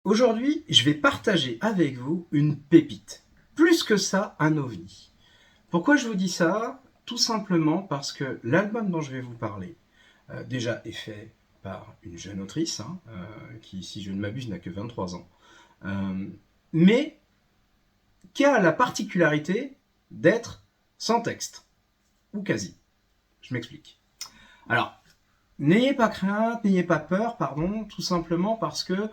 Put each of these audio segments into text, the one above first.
Aujourd'hui, je vais partager avec vous une pépite. Plus que ça, un ovni. Pourquoi je vous dis ça? Tout simplement parce que l'album dont je vais vous parler, déjà est fait par une jeune autrice, qui, si je ne m'abuse, n'a que 23 ans, euh, mais qui a la particularité d'être sans texte, ou quasi. Je m'explique. Alors, n'ayez pas crainte, n'ayez pas peur, pardon, tout simplement parce que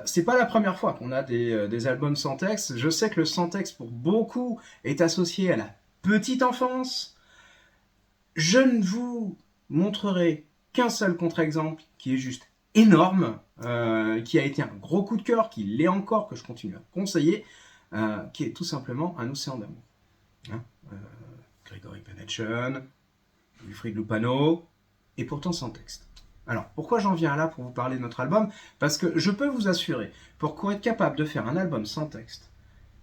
c'est pas la première fois qu'on a des albums sans texte. Je sais que le sans texte, pour beaucoup, est associé à la petite enfance. Je ne vous montrerai qu'un seul contre-exemple qui est juste énorme, qui a été un gros coup de cœur, qui l'est encore, que je continue à conseiller, qui est tout simplement Un océan d'amour. Hein, euh, Grégory Penetchen, Wilfried Lupano, et pourtant sans texte. Alors, pourquoi j'en viens là pour vous parler de notre album? Parce que je peux vous assurer, pour être capable de faire un album sans texte,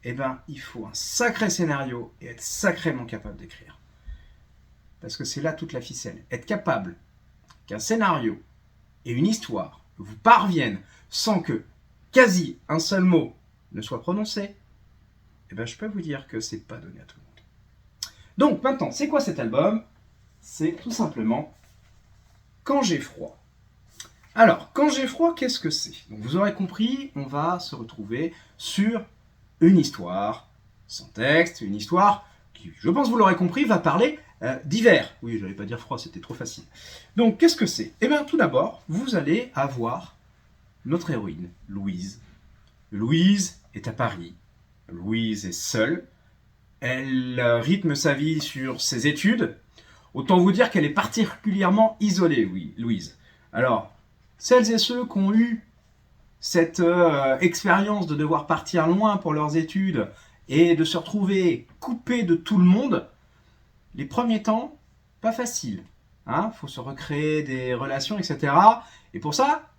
eh ben, il faut un sacré scénario et être sacrément capable d'écrire. Parce que c'est là toute la ficelle. Être capable qu'un scénario et une histoire vous parviennent sans que quasi un seul mot ne soit prononcé, eh ben, je peux vous dire que c'est pas donné à tout le monde. Donc maintenant, c'est quoi cet album? C'est tout simplement Quand j'ai froid. Alors, Quand j'ai froid, qu'est-ce que c'est? Donc, vous aurez compris, on va se retrouver sur une histoire sans texte, une histoire qui, je pense vous l'aurez compris, va parler d'hiver. Oui, je n'allais pas dire froid, c'était trop facile. Donc, qu'est-ce que c'est? Eh bien, tout d'abord, vous allez avoir notre héroïne, Louise. Louise est à Paris. Louise est seule. Elle rythme sa vie sur ses études. Autant vous dire qu'elle est particulièrement isolée, oui, Louise. Alors, celles et ceux qui ont eu cette expérience de devoir partir loin pour leurs études et de se retrouver coupés de tout le monde, les premiers temps, pas facile. Faut se recréer des relations, etc. Et pour ça,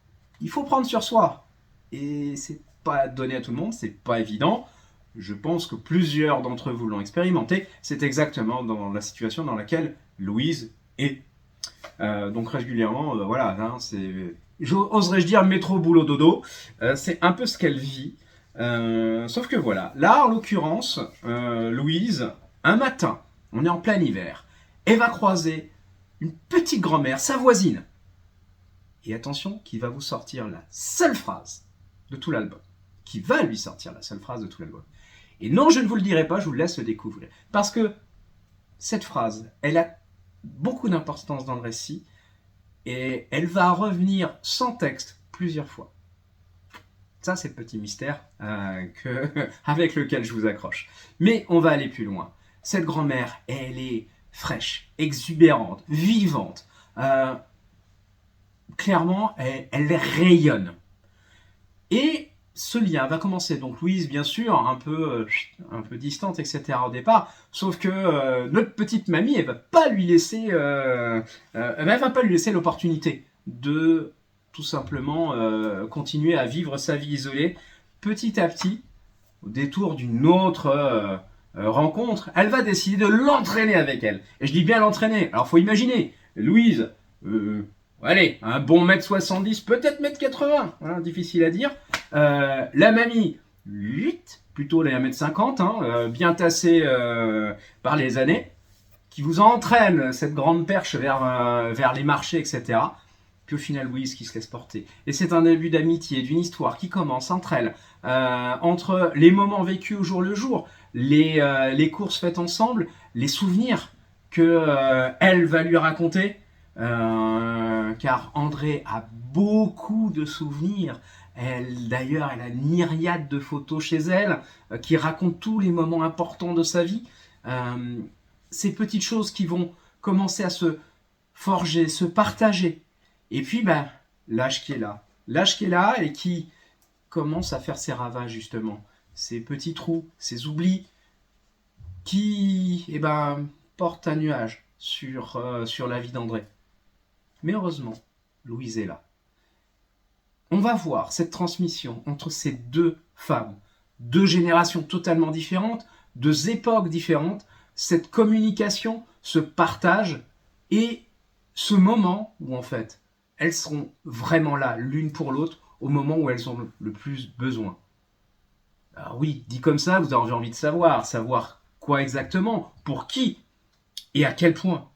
il faut prendre sur soi. Et c'est pas donné à tout le monde, c'est pas évident. Je pense que plusieurs d'entre vous l'ont expérimenté. C'est exactement dans la situation dans laquelle Louise est. Donc régulièrement, voilà, oserais-je dire métro, boulot, dodo. C'est un peu ce qu'elle vit. Sauf que voilà, là en l'occurrence, Louise, un matin, on est en plein hiver, elle va croiser une petite grand-mère, sa voisine. Et attention, qui va vous sortir la seule phrase de tout l'album. Qui va lui sortir la seule phrase de tout l'album. Et non, je ne vous le dirai pas, je vous laisse le découvrir. Parce que cette phrase, elle a beaucoup d'importance dans le récit et elle va revenir sans texte plusieurs fois. Ça, c'est le petit mystère avec lequel je vous accroche. Mais on va aller plus loin. Cette grand-mère, elle est fraîche, exubérante, vivante. Clairement, elle rayonne. Et ce lien va commencer. Donc Louise, bien sûr, un peu distante, etc. au départ. Sauf que notre petite mamie, elle va pas lui laisser l'opportunité de tout simplement continuer à vivre sa vie isolée. Petit à petit, au détour d'une autre rencontre, elle va décider de l'entraîner avec elle. Et je dis bien l'entraîner. Alors faut imaginer, Louise, allez, un bon 1m70, peut-être 1m80, hein, difficile à dire. La mamie, 8, plutôt les 1m50, bien tassée par les années, qui vous entraîne cette grande perche vers les marchés, etc. Puis au final, Louise qui se laisse porter. Et c'est un début d'amitié, d'une histoire qui commence entre elles, entre les moments vécus au jour le jour, les courses faites ensemble, les souvenirs que elle va lui raconter. Car André a beaucoup de souvenirs. D'ailleurs, elle a une myriade de photos chez elle qui racontent tous les moments importants de sa vie. Ces petites choses qui vont commencer à se forger, se partager. Et puis, l'âge qui est là. L'âge qui est là et qui commence à faire ses ravages, justement. Ces petits trous, ces oublis qui portent un nuage sur la vie d'André. Mais heureusement, Louise est là. On va voir cette transmission entre ces deux femmes, deux générations totalement différentes, deux époques différentes, cette communication, ce partage et ce moment où en fait elles seront vraiment là l'une pour l'autre au moment où elles ont le plus besoin. Alors oui, dit comme ça, vous avez envie de savoir quoi exactement, pour qui et à quel point.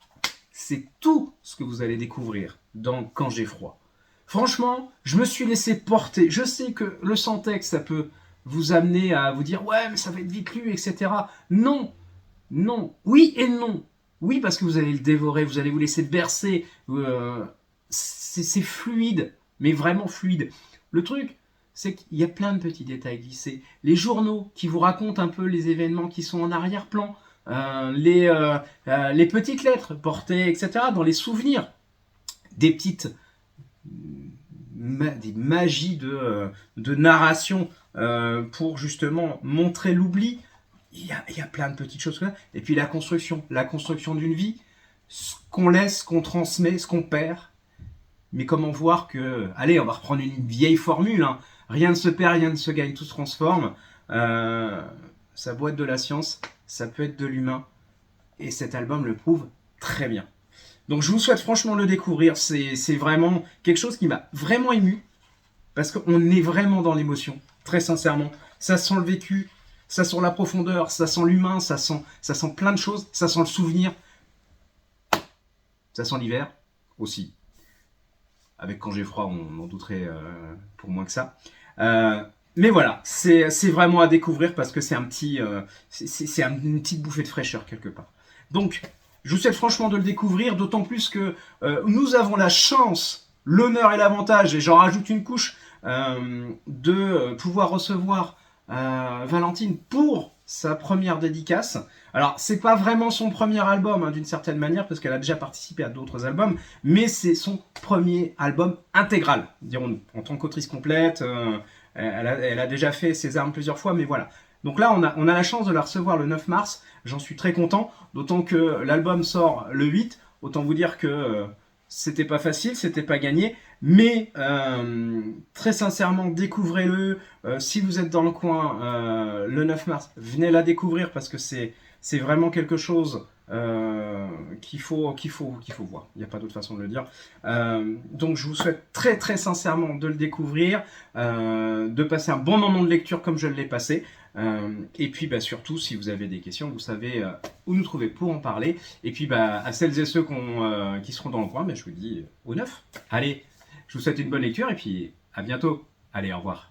C'est tout ce que vous allez découvrir dans Quand j'ai froid. Franchement, je me suis laissé porter. Je sais que le sans-texte, ça peut vous amener à vous dire ouais, mais ça va être vite lu, etc. Non, non, oui et non. Oui, parce que vous allez le dévorer, vous allez vous laisser bercer. C'est fluide, mais vraiment fluide. Le truc, c'est qu'il y a plein de petits détails glissés. Les journaux qui vous racontent un peu les événements qui sont en arrière-plan, les petites lettres portées, etc., dans les souvenirs, des petites des magies de narration pour justement montrer l'oubli. Il y a plein de petites choses comme ça. Et puis la construction d'une vie, ce qu'on laisse, ce qu'on transmet, ce qu'on perd. Mais comment voir que, allez, on va reprendre une vieille formule, hein. Rien ne se perd, rien ne se gagne, tout se transforme. Ça peut être de la science, ça peut être de l'humain. Et cet album le prouve très bien. Donc je vous souhaite franchement de le découvrir. C'est vraiment quelque chose qui m'a vraiment ému. Parce qu'on est vraiment dans l'émotion, très sincèrement. Ça sent le vécu, ça sent la profondeur, ça sent l'humain, ça sent plein de choses, ça sent le souvenir. Ça sent l'hiver aussi. Avec Quand j'ai froid, on en douterait pour moins que ça. Mais voilà, c'est vraiment à découvrir parce que c'est un petit, c'est une petite bouffée de fraîcheur quelque part. Donc, je vous souhaite franchement de le découvrir, d'autant plus que nous avons la chance, l'honneur et l'avantage, et j'en rajoute une couche, de pouvoir recevoir Valentine pour sa première dédicace. Alors, c'est pas vraiment son premier album, hein, d'une certaine manière, parce qu'elle a déjà participé à d'autres albums, mais c'est son premier album intégral, dirons-nous, en tant qu'autrice complète. Elle a déjà fait ses armes plusieurs fois, mais voilà. Donc là, on a la chance de la recevoir le 9 mars. J'en suis très content, d'autant que l'album sort le 8. Autant vous dire que c'était pas facile, c'était pas gagné. Mais très sincèrement, découvrez-le. Si vous êtes dans le coin le 9 mars, venez la découvrir parce que c'est vraiment quelque chose qu'il faut voir. Il n'y a pas d'autre façon de le dire. Donc je vous souhaite très très sincèrement de le découvrir, de passer un bon moment de lecture comme je l'ai passé. Et puis surtout, si vous avez des questions, vous savez où nous trouver pour en parler. Et puis à celles et ceux qui seront dans le coin, je vous dis au 9. Allez, je vous souhaite une bonne lecture et puis à bientôt. Allez, au revoir.